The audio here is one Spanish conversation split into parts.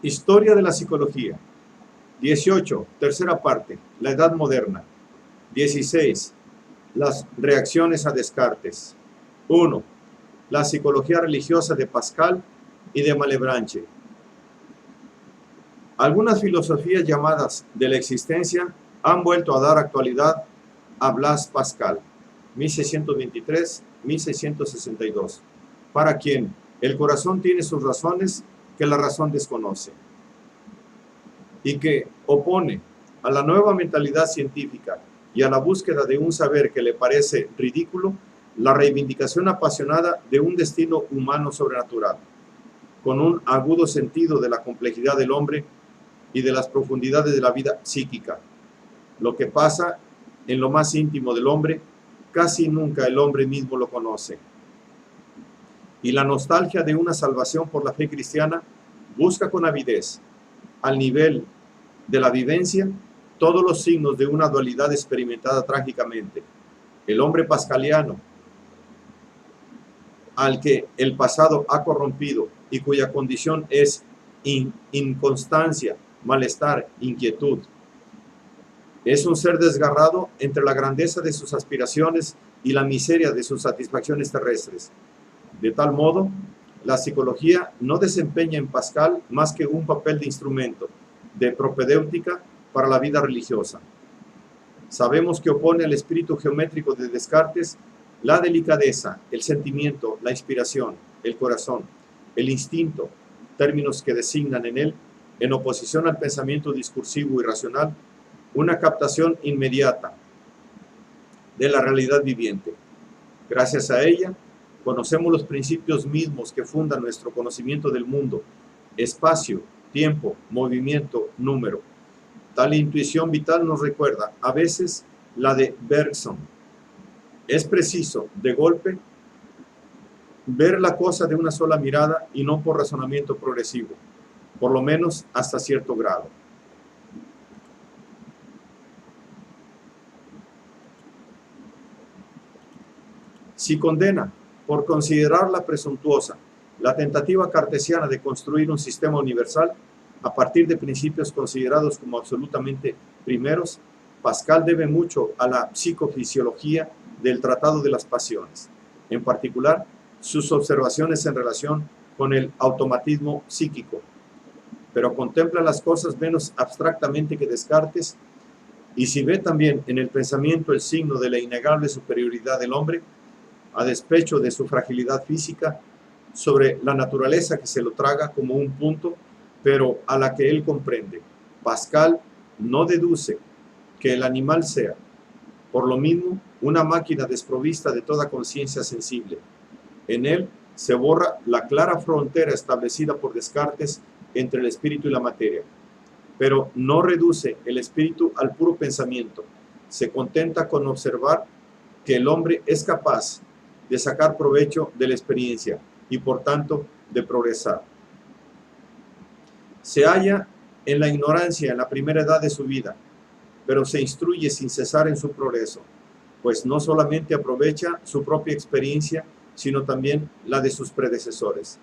Historia de la psicología. 18. Tercera parte. La Edad Moderna. 16. Las reacciones a Descartes. 1. La psicología religiosa de Pascal y de Malebranche. Algunas filosofías llamadas de la existencia han vuelto a dar actualidad a Blaise Pascal, 1623-1662, para quien el corazón tiene sus razones que la razón desconoce, y que opone a la nueva mentalidad científica y a la búsqueda de un saber que le parece ridículo la reivindicación apasionada de un destino humano sobrenatural, con un agudo sentido de la complejidad del hombre y de las profundidades de la vida psíquica. Lo que pasa en lo más íntimo del hombre, casi nunca el hombre mismo lo conoce. Y la nostalgia de una salvación por la fe cristiana busca con avidez, al nivel de la vivencia, todos los signos de una dualidad experimentada trágicamente. El hombre pascaliano, al que el pasado ha corrompido y cuya condición es inconstancia, malestar, inquietud. Es un ser desgarrado entre la grandeza de sus aspiraciones y la miseria de sus satisfacciones terrestres. De tal modo, la psicología no desempeña en Pascal más que un papel de instrumento, de propedéutica para la vida religiosa. Sabemos que opone al espíritu geométrico de Descartes la delicadeza, el sentimiento, la inspiración, el corazón, el instinto, términos que designan en él, en oposición al pensamiento discursivo y racional, una captación inmediata de la realidad viviente. Gracias a ella, conocemos los principios mismos que fundan nuestro conocimiento del mundo: espacio, tiempo, movimiento, número. Tal intuición vital nos recuerda a veces la de Bergson. Es preciso, de golpe, ver la cosa de una sola mirada y no por razonamiento progresivo, por lo menos hasta cierto grado. Si condena, por considerarla presuntuosa, la tentativa cartesiana de construir un sistema universal a partir de principios considerados como absolutamente primeros, Pascal debe mucho a la psicofisiología del Tratado de las Pasiones, en particular sus observaciones en relación con el automatismo psíquico, pero contempla las cosas menos abstractamente que Descartes, y si ve también en el pensamiento el signo de la innegable superioridad del hombre, a despecho de su fragilidad física, sobre la naturaleza que se lo traga como un punto, pero a la que él comprende. Pascal no deduce que el animal sea, por lo mismo, una máquina desprovista de toda conciencia sensible. En él se borra la clara frontera establecida por Descartes entre el espíritu y la materia, pero no reduce el espíritu al puro pensamiento. Se contenta con observar que el hombre es capaz de sacar provecho de la experiencia y por tanto de progresar. Se halla en la ignorancia en la primera edad de su vida, pero se instruye sin cesar en su progreso, pues no solamente aprovecha su propia experiencia, sino también la de sus predecesores.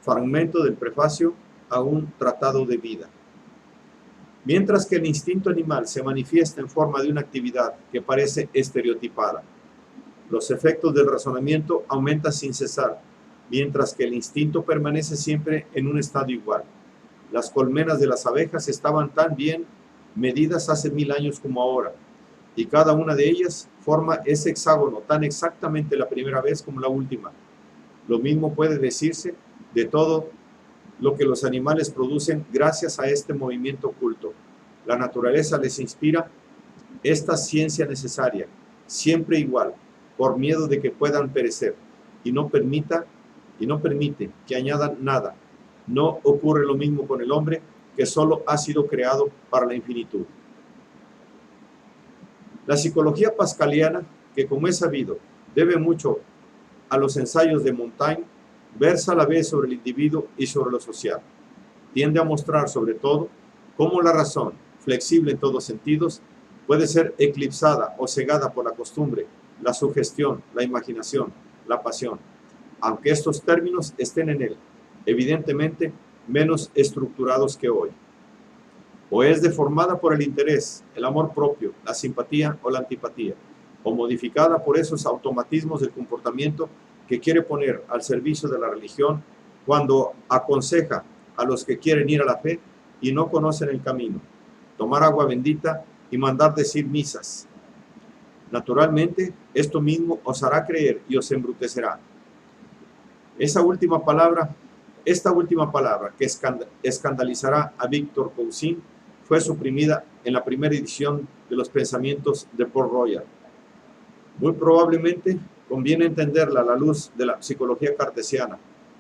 Fragmento del prefacio a un tratado de vida. Mientras que el instinto animal se manifiesta en forma de una actividad que parece estereotipada, los efectos del razonamiento aumentan sin cesar, mientras que el instinto permanece siempre en un estado igual. Las colmenas de las abejas estaban tan bien medidas hace 1000 años como ahora, y cada una de ellas forma ese hexágono tan exactamente la primera vez como la última. Lo mismo puede decirse de todo lo que los animales producen gracias a este movimiento oculto. La naturaleza les inspira esta ciencia necesaria, siempre igual, por miedo de que puedan perecer, y no permite que añadan nada. No ocurre lo mismo con el hombre, que solo ha sido creado para la infinitud. La psicología pascaliana, que como es sabido, debe mucho a los ensayos de Montaigne, versa a la vez sobre el individuo y sobre lo social. Tiende a mostrar sobre todo cómo la razón, flexible en todos sentidos, puede ser eclipsada o cegada por la costumbre, la sugestión, la imaginación, la pasión. Aunque estos términos estén en él, evidentemente menos estructurados que hoy. O es deformada por el interés, el amor propio, la simpatía o la antipatía, o modificada por esos automatismos del comportamiento que quiere poner al servicio de la religión cuando aconseja a los que quieren ir a la fe y no conocen el camino, tomar agua bendita y mandar decir misas. Naturalmente, esto mismo os hará creer y os embrutecerá. Esta última palabra que escandalizará a Víctor Cousin fue suprimida en la primera edición de los pensamientos de Port Royal. Muy probablemente conviene entenderla a la luz de la psicología cartesiana,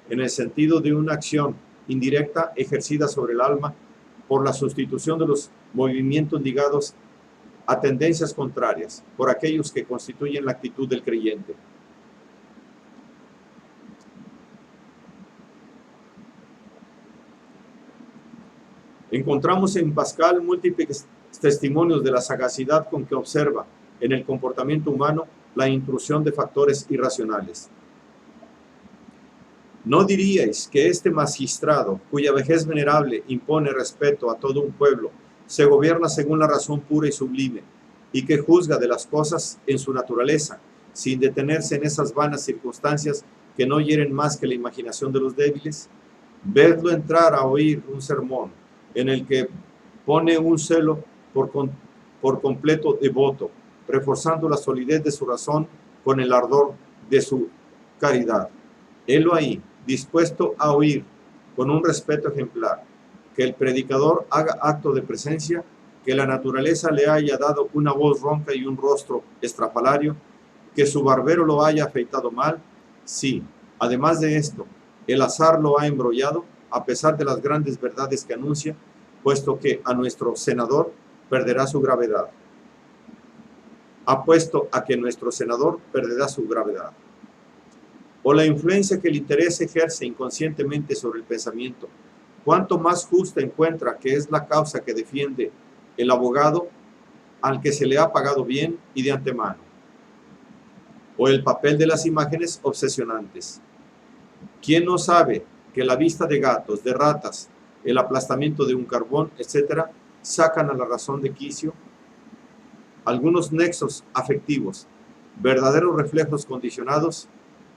en el sentido de una acción indirecta ejercida sobre el alma por la sustitución de los movimientos ligados a tendencias contrarias por aquellos que constituyen la actitud del creyente. Encontramos en Pascal múltiples testimonios de la sagacidad con que observa en el comportamiento humano la intrusión de factores irracionales. ¿No diríais que este magistrado, cuya vejez venerable impone respeto a todo un pueblo, se gobierna según la razón pura y sublime, y que juzga de las cosas en su naturaleza, sin detenerse en esas vanas circunstancias que no hieren más que la imaginación de los débiles? Vedlo entrar a oír un sermón en el que pone un celo por completo devoto, reforzando la solidez de su razón con el ardor de su caridad. Helo ahí, dispuesto a oír con un respeto ejemplar, que el predicador haga acto de presencia, que la naturaleza le haya dado una voz ronca y un rostro estrafalario, que su barbero lo haya afeitado mal. Sí, además de esto, el azar lo ha embrollado, a pesar de las grandes verdades que anuncia, puesto que a nuestro senador perderá su gravedad. Apuesto a que nuestro senador perderá su gravedad. O la influencia que el interés ejerce inconscientemente sobre el pensamiento, cuánto más justa encuentra que es la causa que defiende el abogado al que se le ha pagado bien y de antemano. O el papel de las imágenes obsesionantes. ¿Quién no sabe que la vista de gatos, de ratas, el aplastamiento de un carbón, etcétera, sacan a la razón de quicio algunos nexos afectivos, verdaderos reflejos condicionados?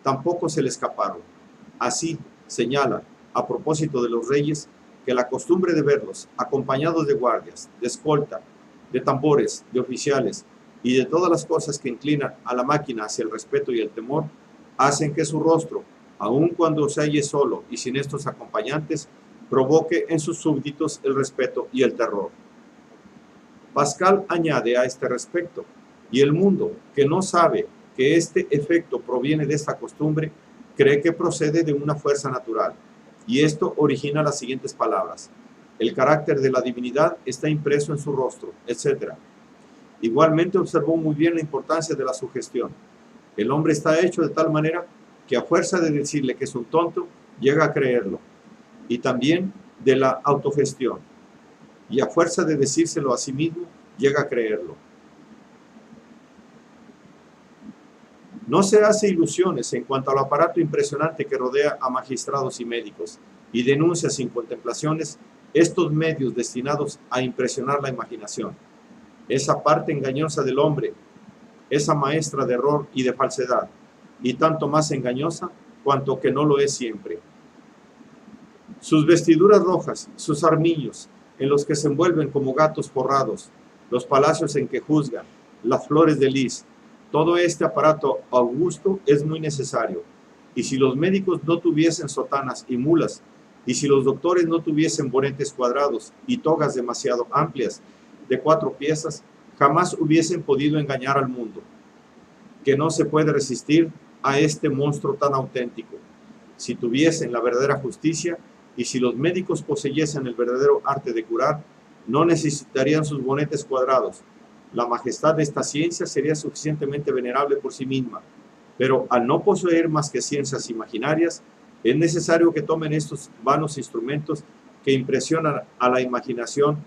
Tampoco se le escaparon. Así señala, a propósito de los reyes, que la costumbre de verlos acompañados de guardias, de escolta, de tambores, de oficiales y de todas las cosas que inclinan a la máquina hacia el respeto y el temor, hacen que su rostro, aun cuando se halle solo y sin estos acompañantes, provoque en sus súbditos el respeto y el terror. Pascal añade a este respecto, y el mundo, que no sabe que este efecto proviene de esta costumbre, cree que procede de una fuerza natural, y esto origina las siguientes palabras: el carácter de la divinidad está impreso en su rostro, etc. Igualmente observó muy bien la importancia de la sugestión. El hombre está hecho de tal manera que a fuerza de decirle que es un tonto, llega a creerlo, y también de la autogestión, y a fuerza de decírselo a sí mismo, llega a creerlo. No se hace ilusiones en cuanto al aparato impresionante que rodea a magistrados y médicos, y denuncia sin contemplaciones estos medios destinados a impresionar la imaginación. Esa parte engañosa del hombre, esa maestra de error y de falsedad, y tanto más engañosa cuanto que no lo es siempre. Sus vestiduras rojas, sus armillos, en los que se envuelven como gatos forrados, los palacios en que juzgan, las flores de lis, todo este aparato augusto es muy necesario, y si los médicos no tuviesen sotanas y mulas, y si los doctores no tuviesen bonetes cuadrados y togas demasiado amplias, de 4 piezas, jamás hubiesen podido engañar al mundo, que no se puede resistir a este monstruo tan auténtico. Si tuviesen la verdadera justicia, y si los médicos poseyesen el verdadero arte de curar, no necesitarían sus bonetes cuadrados. La majestad de esta ciencia sería suficientemente venerable por sí misma, pero al no poseer más que ciencias imaginarias, es necesario que tomen estos vanos instrumentos que impresionan a la imaginación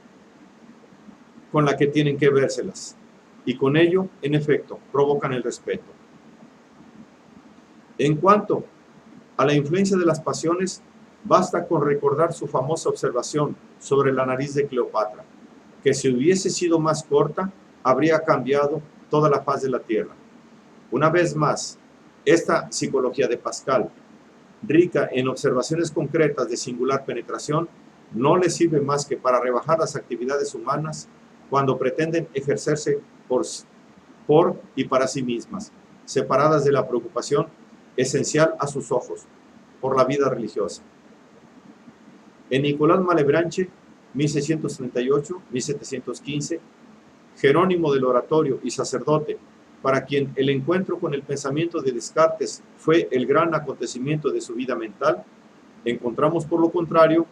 con la que tienen que vérselas, y con ello, en efecto, provocan el respeto. En cuanto a la influencia de las pasiones, Basta con recordar su famosa observación sobre la nariz de Cleopatra, que si hubiese sido más corta, habría cambiado toda la faz de la tierra. Una vez más, esta psicología de Pascal, rica en observaciones concretas de singular penetración, no le sirve más que para rebajar las actividades humanas cuando pretenden ejercerse por y para sí mismas, separadas de la preocupación esencial a sus ojos por la vida religiosa. En Nicolás Malebranche, 1638-1715, Jerónimo del Oratorio y sacerdote, para quien el encuentro con el pensamiento de Descartes fue el gran acontecimiento de su vida mental, encontramos por lo contrario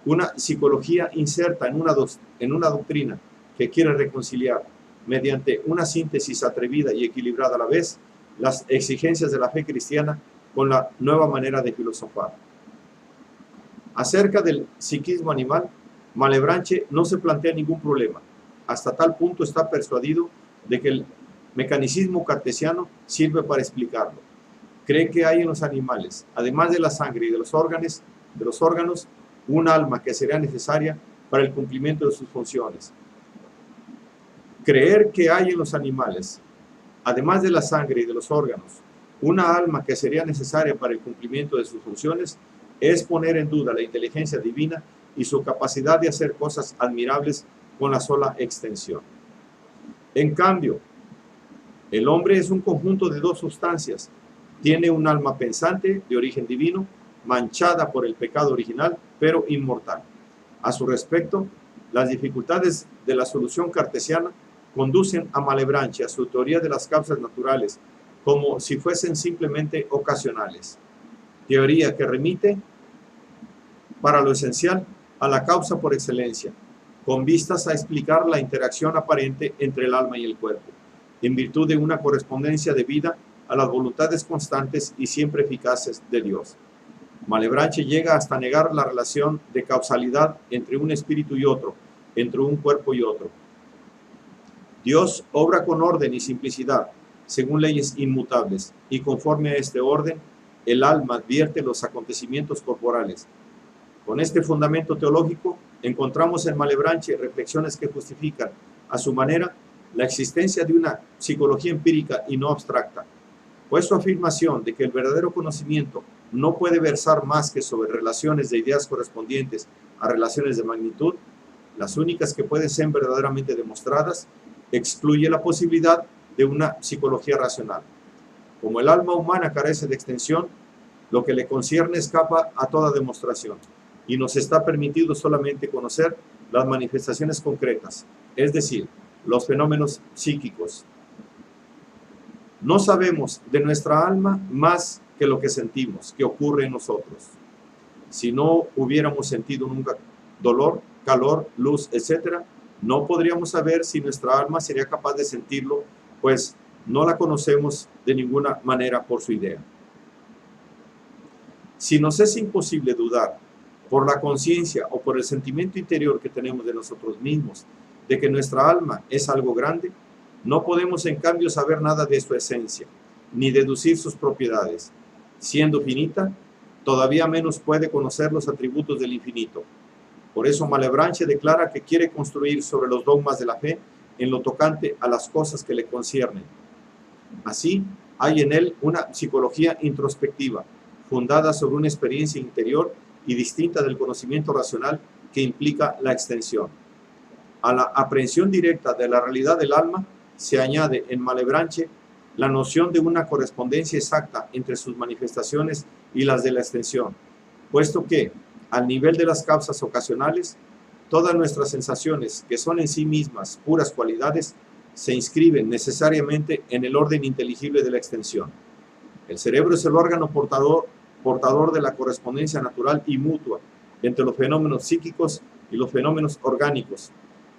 una psicología inserta en una doctrina que quiere reconciliar, mediante una síntesis atrevida y equilibrada a la vez, las exigencias de la fe cristiana con la nueva manera de filosofar. Acerca del psiquismo animal, Malebranche no se plantea ningún problema. Hasta tal punto está persuadido de que el mecanicismo cartesiano sirve para explicarlo. Cree que hay en los animales, además de la sangre y de los órganos, un alma que será necesaria para el cumplimiento de sus funciones. Creer que hay en los animales, además de la sangre y de los órganos, una alma que sería necesaria para el cumplimiento de sus funciones, es poner en duda la inteligencia divina y su capacidad de hacer cosas admirables con la sola extensión. En cambio, el hombre es un conjunto de dos sustancias. Tiene un alma pensante de origen divino, manchada por el pecado original, pero inmortal. A su respecto, las dificultades de la solución cartesiana conducen a Malebranche a su teoría de las causas naturales, como si fuesen simplemente ocasionales. Teoría que remite, para lo esencial, a la causa por excelencia, con vistas a explicar la interacción aparente entre el alma y el cuerpo, en virtud de una correspondencia debida a las voluntades constantes y siempre eficaces de Dios. Malebranche llega hasta negar la relación de causalidad entre un espíritu y otro, entre un cuerpo y otro. Dios obra con orden y simplicidad, según leyes inmutables, y conforme a este orden, el alma advierte los acontecimientos corporales. Con este fundamento teológico, encontramos en Malebranche reflexiones que justifican, a su manera, la existencia de una psicología empírica y no abstracta, pues su afirmación de que el verdadero conocimiento no puede versar más que sobre relaciones de ideas correspondientes a relaciones de magnitud, las únicas que pueden ser verdaderamente demostradas, excluye la posibilidad de una psicología racional. Como el alma humana carece de extensión, lo que le concierne escapa a toda demostración, y nos está permitido solamente conocer las manifestaciones concretas, es decir, los fenómenos psíquicos. No sabemos de nuestra alma más que lo que sentimos, que ocurre en nosotros. Si no hubiéramos sentido nunca dolor, calor, luz, etc., no podríamos saber si nuestra alma sería capaz de sentirlo, pues no la conocemos de ninguna manera por su idea. Si nos es imposible dudar, por la conciencia o por el sentimiento interior que tenemos de nosotros mismos, de que nuestra alma es algo grande, no podemos en cambio saber nada de su esencia, ni deducir sus propiedades. Siendo finita, todavía menos puede conocer los atributos del infinito. Por eso Malebranche declara que quiere construir sobre los dogmas de la fe en lo tocante a las cosas que le conciernen. Así, hay en él una psicología introspectiva, fundada sobre una experiencia interior y distinta del conocimiento racional que implica la extensión. A la aprehensión directa de la realidad del alma se añade en Malebranche la noción de una correspondencia exacta entre sus manifestaciones y las de la extensión, puesto que, al nivel de las causas ocasionales, todas nuestras sensaciones, que son en sí mismas puras cualidades, se inscriben necesariamente en el orden inteligible de la extensión. El cerebro es el órgano portador de la correspondencia natural y mutua entre los fenómenos psíquicos y los fenómenos orgánicos,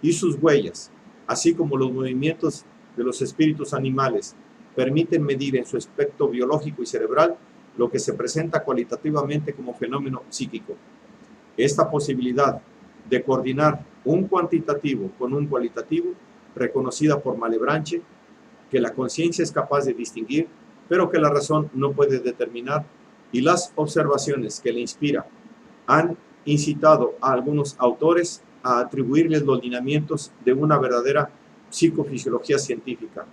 y sus huellas, así como los movimientos de los espíritus animales, permiten medir en su aspecto biológico y cerebral lo que se presenta cualitativamente como fenómeno psíquico. Esta posibilidad de coordinar un cuantitativo con un cualitativo, reconocida por Malebranche, que la conciencia es capaz de distinguir, pero que la razón no puede determinar, y las observaciones que le inspira han incitado a algunos autores a atribuirles los lineamientos de una verdadera psicofisiología científica.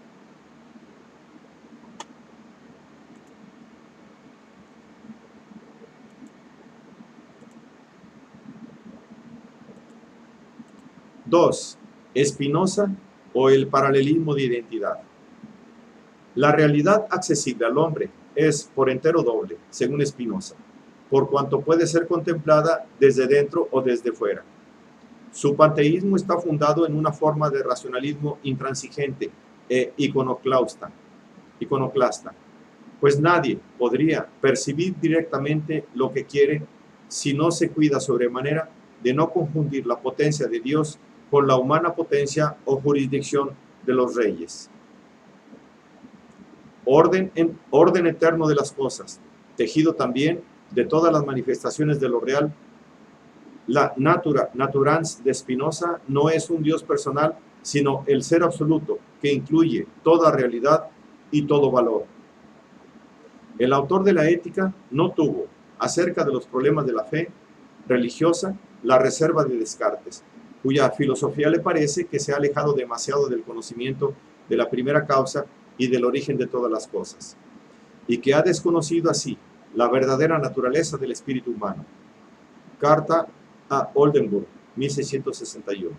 Dos, Spinoza o el paralelismo de identidad. La realidad accesible al hombre es por entero doble, según Spinoza, por cuanto puede ser contemplada desde dentro o desde fuera. Su panteísmo está fundado en una forma de racionalismo intransigente e iconoclasta, pues nadie podría percibir directamente lo que quiere si no se cuida sobremanera de no confundir la potencia de Dios con la humana potencia o jurisdicción de los reyes. Orden eterno de las cosas, tejido también de todas las manifestaciones de lo real. La naturans de Spinoza no es un Dios personal, sino el ser absoluto que incluye toda realidad y todo valor. El autor de la Ética no tuvo, acerca de los problemas de la fe religiosa, la reserva de Descartes, cuya filosofía le parece que se ha alejado demasiado del conocimiento de la primera causa y del origen de todas las cosas, y que ha desconocido así la verdadera naturaleza del espíritu humano. Carta a Oldenburg, 1661.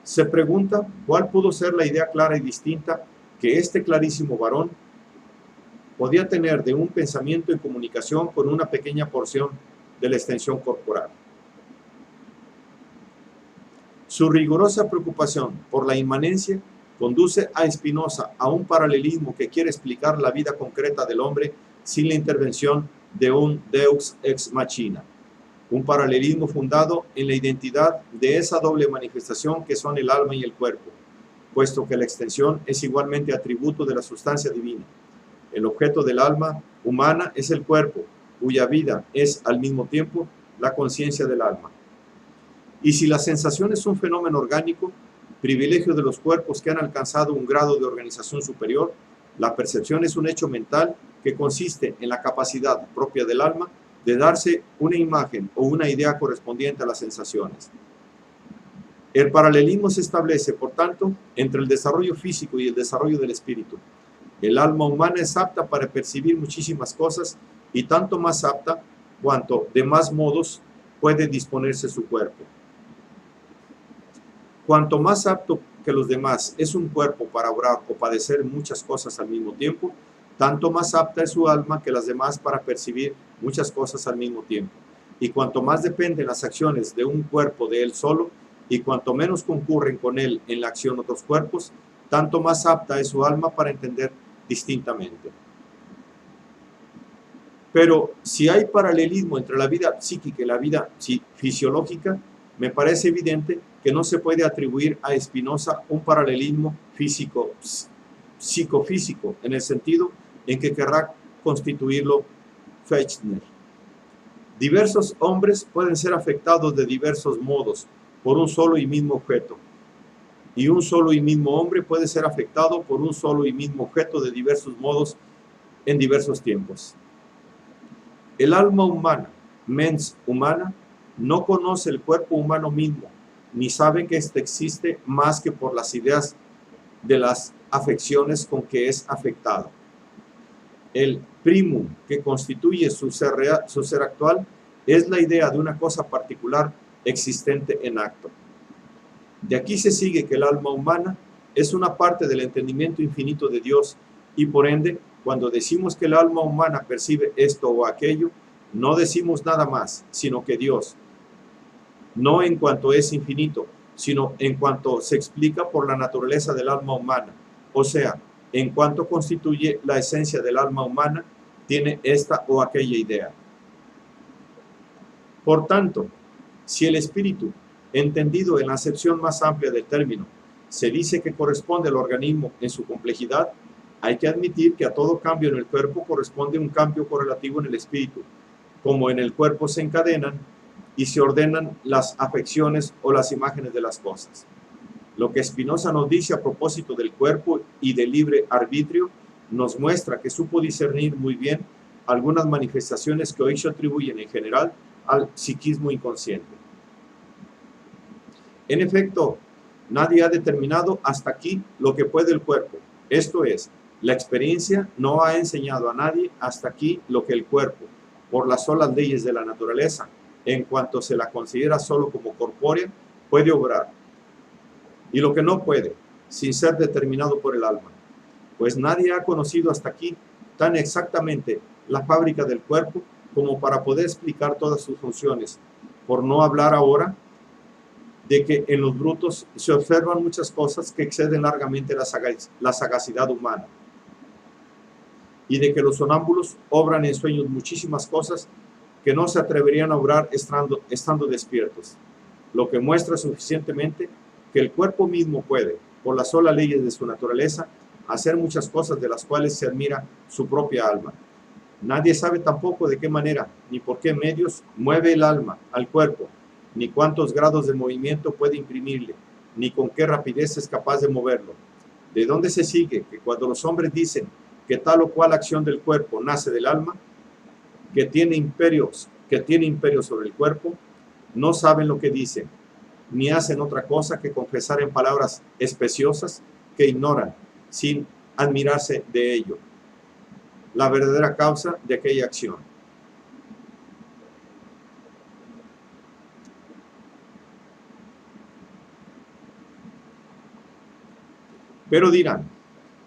Se pregunta cuál pudo ser la idea clara y distinta que este clarísimo varón podía tener de un pensamiento en comunicación con una pequeña porción de la extensión corporal. Su rigurosa preocupación por la inmanencia conduce a Spinoza a un paralelismo que quiere explicar la vida concreta del hombre sin la intervención de un Deus ex machina, un paralelismo fundado en la identidad de esa doble manifestación que son el alma y el cuerpo, puesto que la extensión es igualmente atributo de la sustancia divina. El objeto del alma humana es el cuerpo, cuya vida es al mismo tiempo la conciencia del alma. Y si la sensación es un fenómeno orgánico, privilegio de los cuerpos que han alcanzado un grado de organización superior, la percepción es un hecho mental que consiste en la capacidad propia del alma de darse una imagen o una idea correspondiente a las sensaciones. El paralelismo se establece, por tanto, entre el desarrollo físico y el desarrollo del espíritu. El alma humana es apta para percibir muchísimas cosas y tanto más apta cuanto de más modos puede disponerse su cuerpo. Cuanto más apto que los demás es un cuerpo para obrar o padecer muchas cosas al mismo tiempo, tanto más apta es su alma que las demás para percibir muchas cosas al mismo tiempo. Y cuanto más dependen las acciones de un cuerpo de él solo, y cuanto menos concurren con él en la acción otros cuerpos, tanto más apta es su alma para entender distintamente. Pero si hay paralelismo entre la vida psíquica y la vida fisiológica, me parece evidente que no se puede atribuir a Spinoza un paralelismo psicofísico, en el sentido en que querrá constituirlo Fechner. Diversos hombres pueden ser afectados de diversos modos por un solo y mismo objeto, y un solo y mismo hombre puede ser afectado por un solo y mismo objeto de diversos modos en diversos tiempos. El alma humana, mens humana, no conoce el cuerpo humano mismo, ni sabe que éste existe más que por las ideas de las afecciones con que es afectado. El primum que constituye su ser actual es la idea de una cosa particular existente en acto. De aquí se sigue que el alma humana es una parte del entendimiento infinito de Dios y por ende, cuando decimos que el alma humana percibe esto o aquello, no decimos nada más, sino que Dios, no en cuanto es infinito, sino en cuanto se explica por la naturaleza del alma humana, o sea, en cuanto constituye la esencia del alma humana, tiene esta o aquella idea. Por tanto, si el espíritu, entendido en la acepción más amplia del término, se dice que corresponde al organismo en su complejidad, hay que admitir que a todo cambio en el cuerpo corresponde un cambio correlativo en el espíritu, como en el cuerpo se encadenan y se ordenan las afecciones o las imágenes de las cosas. Lo que Spinoza nos dice a propósito del cuerpo y del libre arbitrio nos muestra que supo discernir muy bien algunas manifestaciones que hoy se atribuyen en general al psiquismo inconsciente. En efecto, nadie ha determinado hasta aquí lo que puede el cuerpo. Esto es, la experiencia no ha enseñado a nadie hasta aquí lo que el cuerpo, por las solas leyes de la naturaleza, en cuanto se la considera solo como corpórea, puede obrar, y lo que no puede, sin ser determinado por el alma. Pues nadie ha conocido hasta aquí tan exactamente la fábrica del cuerpo como para poder explicar todas sus funciones, por no hablar ahora de que en los brutos se observan muchas cosas que exceden largamente la sagacidad humana, y de que los sonámbulos obran en sueños muchísimas cosas que no se atreverían a obrar estando despiertos, lo que muestra suficientemente que el cuerpo mismo puede, por las solas leyes de su naturaleza, hacer muchas cosas de las cuales se admira su propia alma. Nadie sabe tampoco de qué manera ni por qué medios mueve el alma al cuerpo, ni cuántos grados de movimiento puede imprimirle, ni con qué rapidez es capaz de moverlo. ¿De dónde se sigue que cuando los hombres dicen que tal o cual acción del cuerpo nace del alma, que tiene imperios sobre el cuerpo, no saben lo que dicen, ni hacen otra cosa que confesar en palabras especiosas que ignoran, sin admirarse de ello, la verdadera causa de aquella acción? Pero dirán,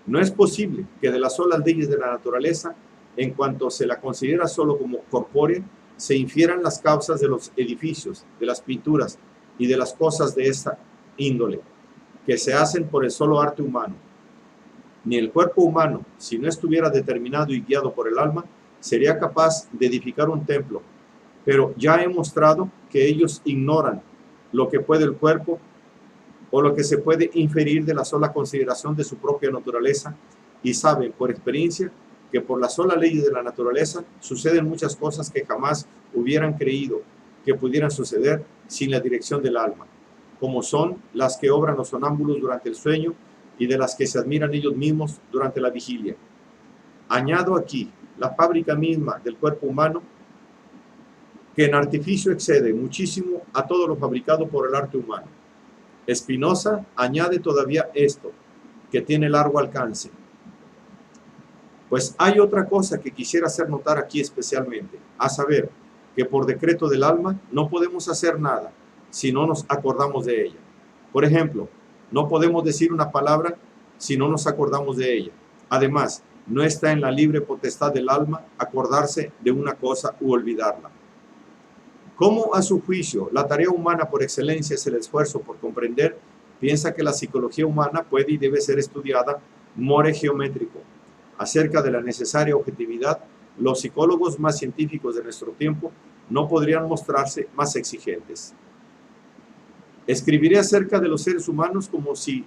no es posible que de las solas leyes de la naturaleza, en cuanto se la considera solo como corpórea, se infieran las causas de los edificios, de las pinturas y de las cosas de esta índole, que se hacen por el solo arte humano. Ni el cuerpo humano, si no estuviera determinado y guiado por el alma, sería capaz de edificar un templo, pero ya he mostrado que ellos ignoran lo que puede el cuerpo o lo que se puede inferir de la sola consideración de su propia naturaleza, y saben por experiencia que por las solas leyes de la naturaleza suceden muchas cosas que jamás hubieran creído que pudieran suceder sin la dirección del alma, como son las que obran los sonámbulos durante el sueño y de las que se admiran ellos mismos durante la vigilia. Añado aquí la fábrica misma del cuerpo humano, que en artificio excede muchísimo a todo lo fabricado por el arte humano. Spinoza añade todavía esto, que tiene largo alcance. Pues hay otra cosa que quisiera hacer notar aquí especialmente, a saber, que por decreto del alma no podemos hacer nada si no nos acordamos de ella. Por ejemplo, no podemos decir una palabra si no nos acordamos de ella. Además, no está en la libre potestad del alma acordarse de una cosa u olvidarla. ¿Cómo a su juicio la tarea humana por excelencia es el esfuerzo por comprender? Piensa que la psicología humana puede y debe ser estudiada more geométrico. Acerca de la necesaria objetividad, los psicólogos más científicos de nuestro tiempo no podrían mostrarse más exigentes. Escribiré acerca de los seres humanos como si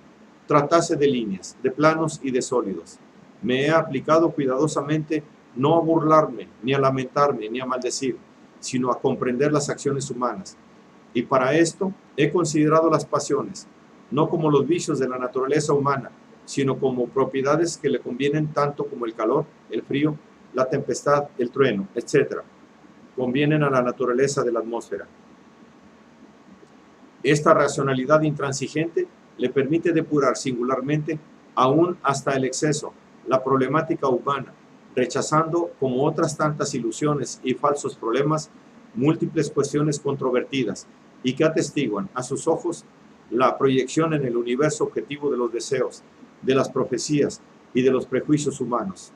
tratase de líneas, de planos y de sólidos. Me he aplicado cuidadosamente no a burlarme, ni a lamentarme, ni a maldecir, sino a comprender las acciones humanas. Y para esto he considerado las pasiones, no como los vicios de la naturaleza humana, sino como propiedades que le convienen tanto como el calor, el frío, la tempestad, el trueno, etc. Convienen a la naturaleza de la atmósfera. Esta racionalidad intransigente le permite depurar singularmente, aún hasta el exceso, la problemática humana, rechazando, como otras tantas ilusiones y falsos problemas, múltiples cuestiones controvertidas y que atestiguan a sus ojos la proyección en el universo objetivo de los deseos, de las profecías y de los prejuicios humanos.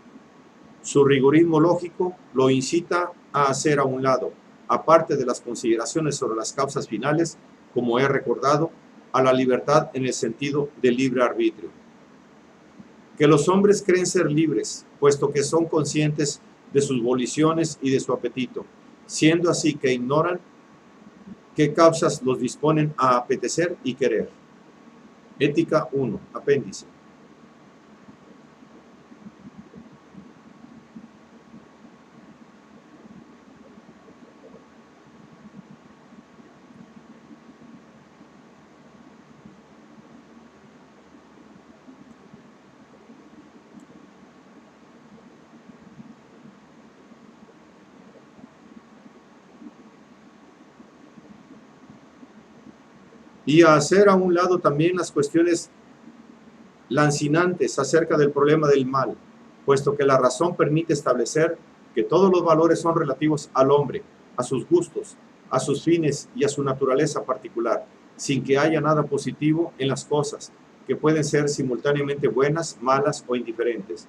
Su rigorismo lógico lo incita a hacer a un lado, aparte de las consideraciones sobre las causas finales, como he recordado, a la libertad en el sentido del libre arbitrio. Que los hombres creen ser libres, puesto que son conscientes de sus voliciones y de su apetito, siendo así que ignoran qué causas los disponen a apetecer y querer. Ética 1, apéndice. y a hacer a un lado también las cuestiones lancinantes acerca del problema del mal, puesto que la razón permite establecer que todos los valores son relativos al hombre, a sus gustos, a sus fines y a su naturaleza particular, sin que haya nada positivo en las cosas, que pueden ser simultáneamente buenas, malas o indiferentes,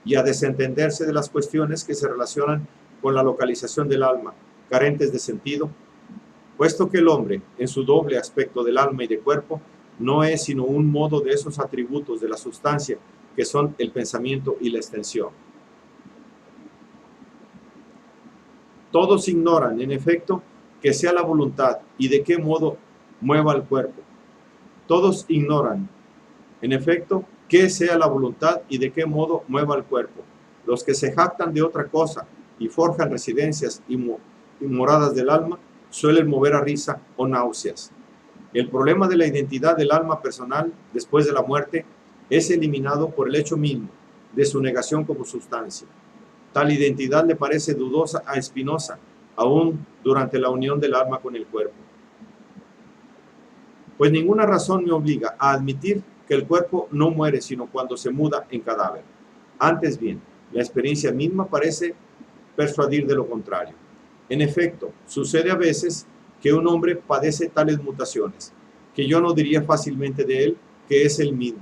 y a desentenderse de las cuestiones que se relacionan con la localización del alma, carentes de sentido, puesto que el hombre, en su doble aspecto del alma y de cuerpo, no es sino un modo de esos atributos de la sustancia que son el pensamiento y la extensión. Todos ignoran, en efecto, que sea la voluntad y de qué modo mueva el cuerpo. Todos ignoran, en efecto, qué sea la voluntad y de qué modo mueva el cuerpo. Los que se jactan de otra cosa y forjan residencias y moradas del alma suelen mover a risa o náuseas. El problema de la identidad del alma personal después de la muerte es eliminado por el hecho mismo de su negación como sustancia. Tal identidad le parece dudosa a Spinoza, aún durante la unión del alma con el cuerpo. Pues ninguna razón me obliga a admitir que el cuerpo no muere sino cuando se muda en cadáver. Antes bien, la experiencia misma parece persuadir de lo contrario. En efecto, sucede a veces que un hombre padece tales mutaciones, que yo no diría fácilmente de él que es el mismo,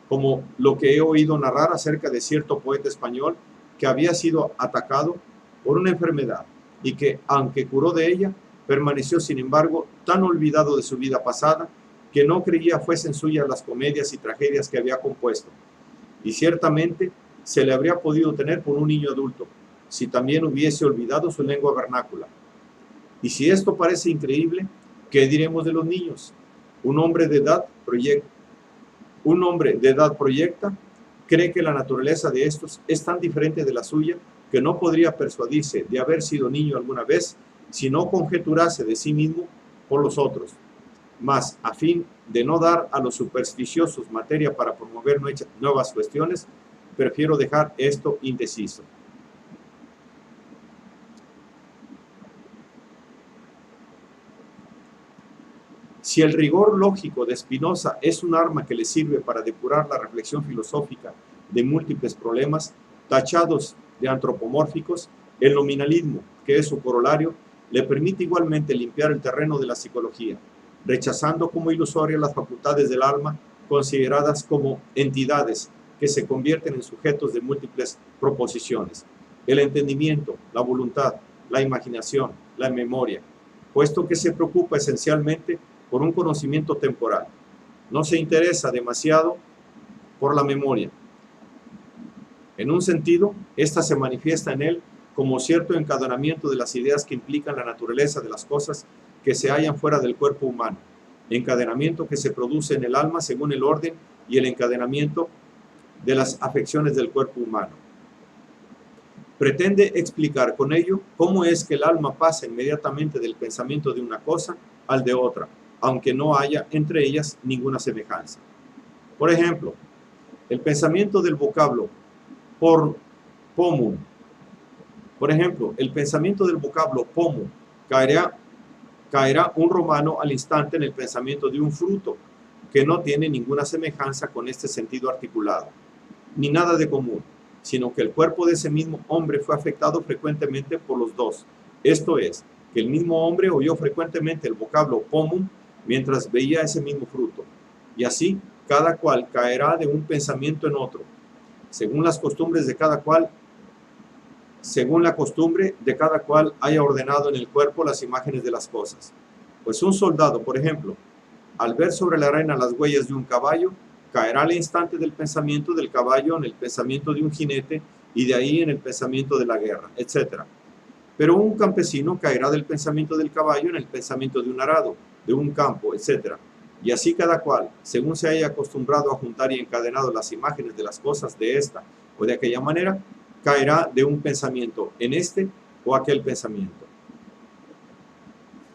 como lo que he oído narrar acerca de cierto poeta español que había sido atacado por una enfermedad y que, aunque curó de ella, permaneció sin embargo tan olvidado de su vida pasada que no creía fuesen suyas las comedias y tragedias que había compuesto, y ciertamente se le habría podido tener por un niño adulto, si también hubiese olvidado su lengua vernácula. Y si esto parece increíble, ¿qué diremos de los niños? Un hombre de edad proyecta, cree que la naturaleza de estos es tan diferente de la suya que no podría persuadirse de haber sido niño alguna vez si no conjeturase de sí mismo por los otros. Mas, a fin de no dar a los supersticiosos materia para promover nuevas cuestiones, prefiero dejar esto indeciso. Si el rigor lógico de Spinoza es un arma que le sirve para depurar la reflexión filosófica de múltiples problemas tachados de antropomórficos, el nominalismo, que es su corolario, le permite igualmente limpiar el terreno de la psicología, rechazando como ilusorias las facultades del alma consideradas como entidades que se convierten en sujetos de múltiples proposiciones, el entendimiento, la voluntad, la imaginación, la memoria, puesto que se preocupa esencialmente por un conocimiento temporal. No se interesa demasiado por la memoria. En un sentido, esta se manifiesta en él como cierto encadenamiento de las ideas que implican la naturaleza de las cosas que se hallan fuera del cuerpo humano, encadenamiento que se produce en el alma según el orden y el encadenamiento de las afecciones del cuerpo humano. Pretende explicar con ello cómo es que el alma pasa inmediatamente del pensamiento de una cosa al de otra, aunque no haya entre ellas ninguna semejanza. Por ejemplo, el pensamiento del vocablo pomum. Por ejemplo, el pensamiento del vocablo pomum caerá un romano al instante en el pensamiento de un fruto, que no tiene ninguna semejanza con este sentido articulado, ni nada de común, sino que el cuerpo de ese mismo hombre fue afectado frecuentemente por los dos. Esto es, que el mismo hombre oyó frecuentemente el vocablo pomum mientras veía ese mismo fruto, y así cada cual caerá de un pensamiento en otro, según la costumbre de cada cual haya ordenado en el cuerpo las imágenes de las cosas. Pues un soldado, por ejemplo, al ver sobre la arena las huellas de un caballo, caerá al instante del pensamiento del caballo en el pensamiento de un jinete y de ahí en el pensamiento de la guerra, etc. Pero un campesino caerá del pensamiento del caballo en el pensamiento de un arado, de un campo, etc. Y así cada cual, según se haya acostumbrado a juntar y encadenado las imágenes de las cosas de esta o de aquella manera, caerá de un pensamiento en este o aquel pensamiento.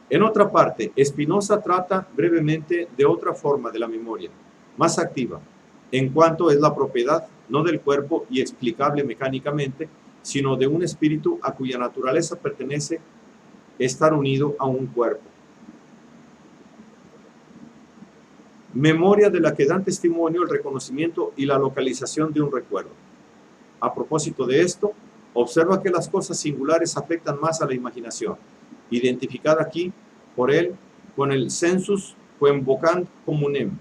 En otra parte, Spinoza trata brevemente de otra forma de la memoria, más activa, en cuanto es la propiedad no del cuerpo y explicable mecánicamente, sino de un espíritu a cuya naturaleza pertenece estar unido a un cuerpo. Memoria de la que dan testimonio el reconocimiento y la localización de un recuerdo. A propósito de esto, observa que las cosas singulares afectan más a la imaginación, identificada aquí por él con el sensus quemvocant communem,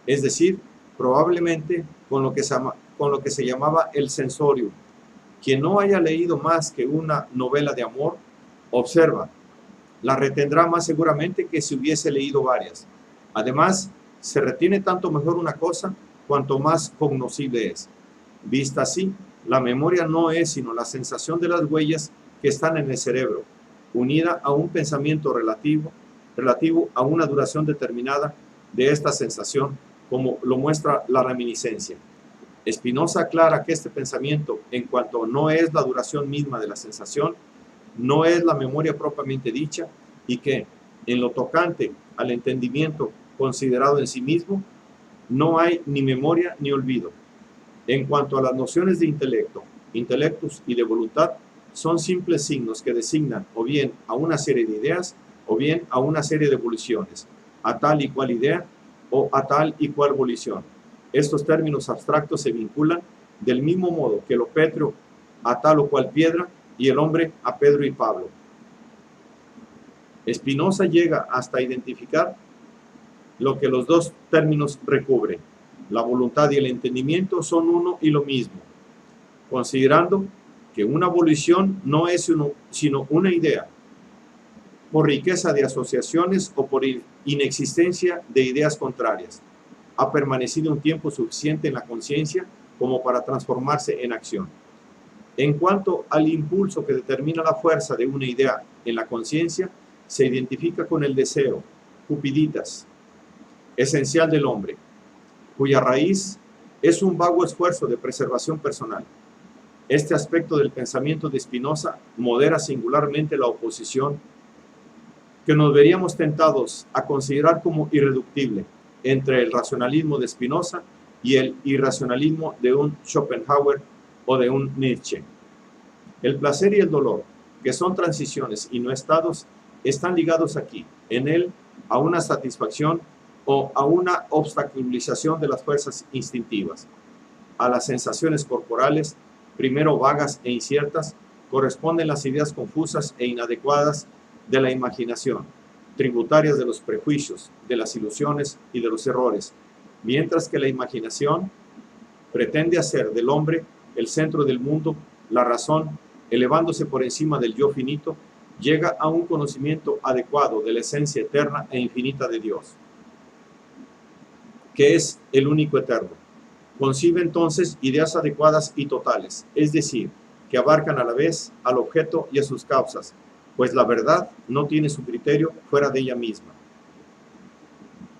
es decir, probablemente con lo que se llamaba el sensorium. Quien no haya leído más que una novela de amor, observa, la retendrá más seguramente que si hubiese leído varias. Además, se retiene tanto mejor una cosa cuanto más cognoscible es. Vista así, la memoria no es sino la sensación de las huellas que están en el cerebro, unida a un pensamiento relativo a una duración determinada de esta sensación, como lo muestra la reminiscencia. Spinoza aclara que este pensamiento, en cuanto no es la duración misma de la sensación, no es la memoria propiamente dicha, y que, en lo tocante al entendimiento considerado en sí mismo, no hay ni memoria ni olvido. En cuanto a las nociones de intelecto, intelectus y de voluntad, son simples signos que designan o bien a una serie de ideas o bien a una serie de voliciones, a tal y cual idea o a tal y cual volición. Estos términos abstractos se vinculan del mismo modo que lo pétreo a tal o cual piedra y el hombre a Pedro y Pablo. Spinoza llega hasta identificar lo que los dos términos recubren. La voluntad y el entendimiento son uno y lo mismo, considerando que una volición no es sino una idea, por riqueza de asociaciones o por inexistencia de ideas contrarias. Ha permanecido un tiempo suficiente en la conciencia como para transformarse en acción. En cuanto al impulso que determina la fuerza de una idea en la conciencia, se identifica con el deseo, cupiditas, esencial del hombre, cuya raíz es un vago esfuerzo de preservación personal. Este aspecto del pensamiento de Spinoza modera singularmente la oposición que nos veríamos tentados a considerar como irreductible entre el racionalismo de Spinoza y el irracionalismo de un Schopenhauer o de un Nietzsche. El placer y el dolor, que son transiciones y no estados, están ligados aquí, en él, a una satisfacción o a una obstaculización de las fuerzas instintivas. A las sensaciones corporales, primero vagas e inciertas, corresponden las ideas confusas e inadecuadas de la imaginación, tributarias de los prejuicios, de las ilusiones y de los errores, mientras que la imaginación pretende hacer del hombre el centro del mundo, la razón, elevándose por encima del yo finito, llega a un conocimiento adecuado de la esencia eterna e infinita de Dios, que es el único eterno. Concibe entonces ideas adecuadas y totales, es decir, que abarcan a la vez al objeto y a sus causas, pues la verdad no tiene su criterio fuera de ella misma.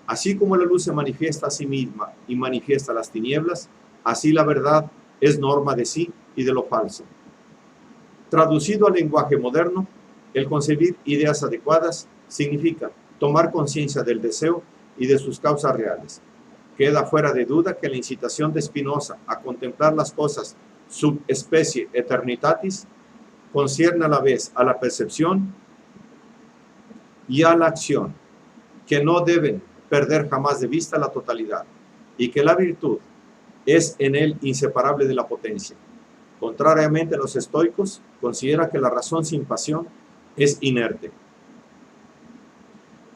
Así como la luz se manifiesta a sí misma y manifiesta las tinieblas, así la verdad es norma de sí y de lo falso. Traducido al lenguaje moderno, el concebir ideas adecuadas significa tomar conciencia del deseo y de sus causas reales. Queda fuera de duda que la incitación de Spinoza a contemplar las cosas sub specie eternitatis concierne a la vez a la percepción y a la acción, que no deben perder jamás de vista la totalidad, y que la virtud es en él inseparable de la potencia. Contrariamente a los estoicos, considera que la razón sin pasión es inerte,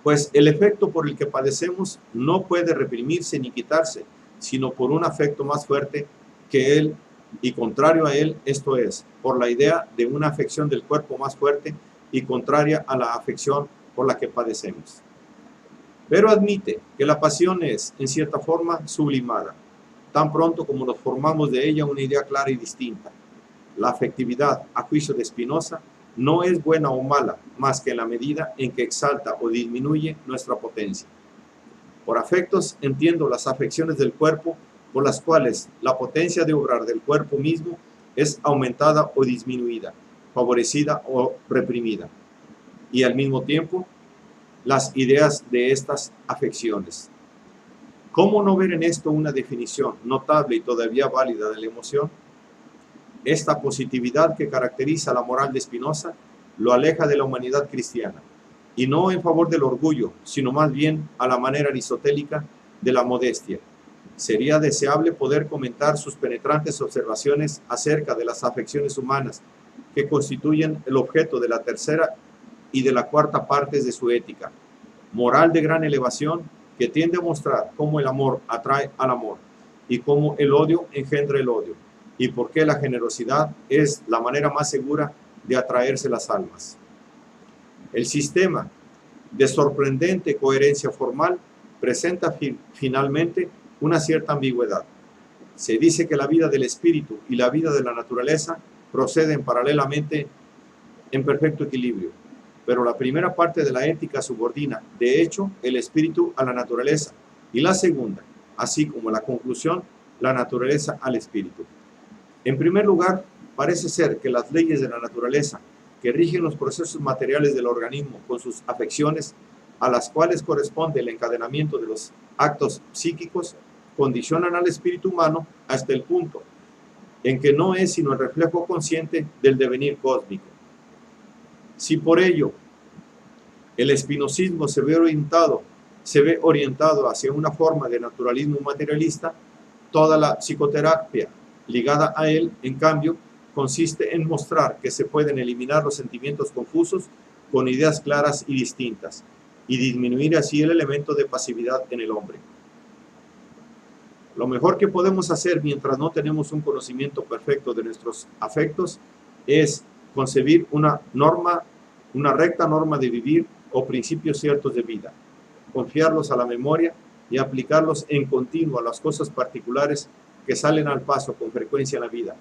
pues el efecto por el que padecemos no puede reprimirse ni quitarse, sino por un afecto más fuerte que él y contrario a él, esto es, por la idea de una afección del cuerpo más fuerte y contraria a la afección por la que padecemos. Pero admite que la pasión es, en cierta forma, sublimada, tan pronto como nos formamos de ella una idea clara y distinta. La afectividad, a juicio de Spinoza, no es buena o mala, más que en la medida en que exalta o disminuye nuestra potencia. Por afectos entiendo las afecciones del cuerpo, por las cuales la potencia de obrar del cuerpo mismo es aumentada o disminuida, favorecida o reprimida, y al mismo tiempo las ideas de estas afecciones. ¿Cómo no ver en esto una definición notable y todavía válida de la emoción? Esta positividad que caracteriza la moral de Spinoza lo aleja de la humanidad cristiana, y no en favor del orgullo, sino más bien a la manera aristotélica de la modestia. Sería deseable poder comentar sus penetrantes observaciones acerca de las afecciones humanas que constituyen el objeto de la tercera y de la cuarta partes de su ética, moral de gran elevación, que tiende a mostrar cómo el amor atrae al amor y cómo el odio engendra el odio, y por qué la generosidad es la manera más segura de atraerse las almas. El sistema de sorprendente coherencia formal presenta finalmente una cierta ambigüedad. Se dice que la vida del espíritu y la vida de la naturaleza proceden paralelamente en perfecto equilibrio, pero la primera parte de la ética subordina, de hecho, el espíritu a la naturaleza, y la segunda, así como la conclusión, la naturaleza al espíritu. En primer lugar, parece ser que las leyes de la naturaleza, que rigen los procesos materiales del organismo con sus afecciones, a las cuales corresponde el encadenamiento de los actos psíquicos, condicionan al espíritu humano hasta el punto en que no es sino el reflejo consciente del devenir cósmico. Si por ello el espinosismo se ve orientado hacia una forma de naturalismo materialista, toda la psicoterapia ligada a él, en cambio, consiste en mostrar que se pueden eliminar los sentimientos confusos con ideas claras y distintas, y disminuir así el elemento de pasividad en el hombre. Lo mejor que podemos hacer mientras no tenemos un conocimiento perfecto de nuestros afectos es concebir una recta norma de vivir o principios ciertos de vida, confiarlos a la memoria y aplicarlos en continuo a las cosas particulares que salen al paso con frecuencia en la vida,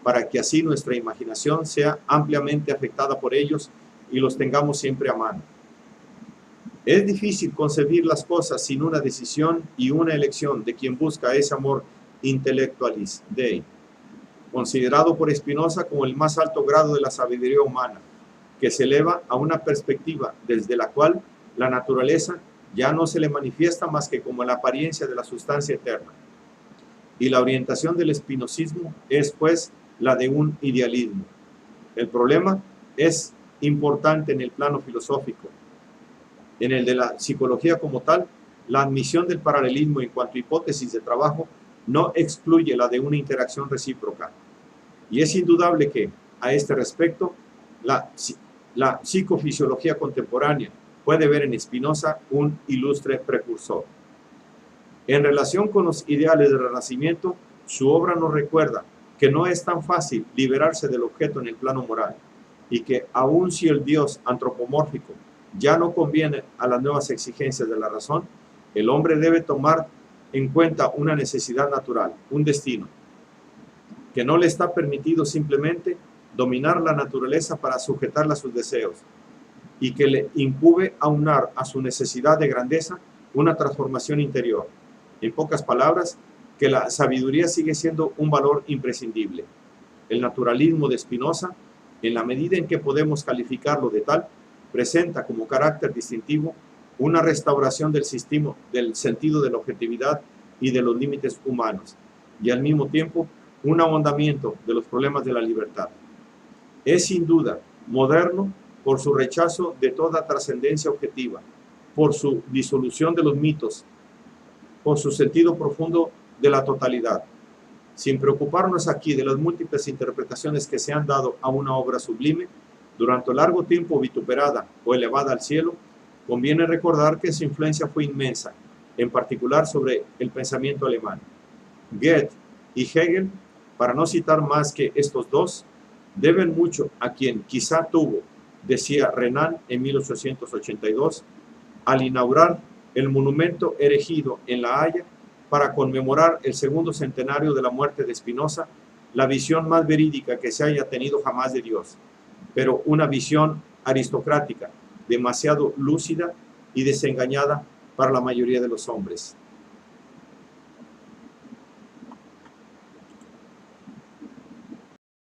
para que así nuestra imaginación sea ampliamente afectada por ellos y los tengamos siempre a mano. Es difícil concebir las cosas sin una decisión y una elección de quien busca ese amor intellectualis Dei, considerado por Spinoza como el más alto grado de la sabiduría humana, que se eleva a una perspectiva desde la cual la naturaleza ya no se le manifiesta más que como la apariencia de la sustancia eterna. Y la orientación del espinosismo es, pues, la de un idealismo. El problema es importante en el plano filosófico. En el de la psicología como tal, la admisión del paralelismo en cuanto a hipótesis de trabajo no excluye la de una interacción recíproca. Y es indudable que, a este respecto, la psicofisiología contemporánea puede ver en Spinoza un ilustre precursor. En relación con los ideales del Renacimiento, su obra nos recuerda que no es tan fácil liberarse del objeto en el plano moral, y que aun si el Dios antropomórfico ya no conviene a las nuevas exigencias de la razón, el hombre debe tomar en cuenta una necesidad natural, un destino, que no le está permitido simplemente dominar la naturaleza para sujetarla a sus deseos, y que le incube aunar a su necesidad de grandeza una transformación interior. En pocas palabras, que la sabiduría sigue siendo un valor imprescindible. El naturalismo de Spinoza, en la medida en que podemos calificarlo de tal, presenta como carácter distintivo una restauración del sentido de la objetividad y de los límites humanos, y al mismo tiempo un ahondamiento de los problemas de la libertad. Es sin duda moderno por su rechazo de toda trascendencia objetiva, por su disolución de los mitos, por su sentido profundo de la totalidad. Sin preocuparnos aquí de las múltiples interpretaciones que se han dado a una obra sublime, durante largo tiempo vituperada o elevada al cielo, conviene recordar que su influencia fue inmensa, en particular sobre el pensamiento alemán. Goethe y Hegel, para no citar más que estos dos, deben mucho a quien quizá tuvo, decía Renan en 1882, al inaugurar el monumento erigido en La Haya para conmemorar el segundo centenario de la muerte de Spinoza, la visión más verídica que se haya tenido jamás de Dios, pero una visión aristocrática, demasiado lúcida y desengañada para la mayoría de los hombres.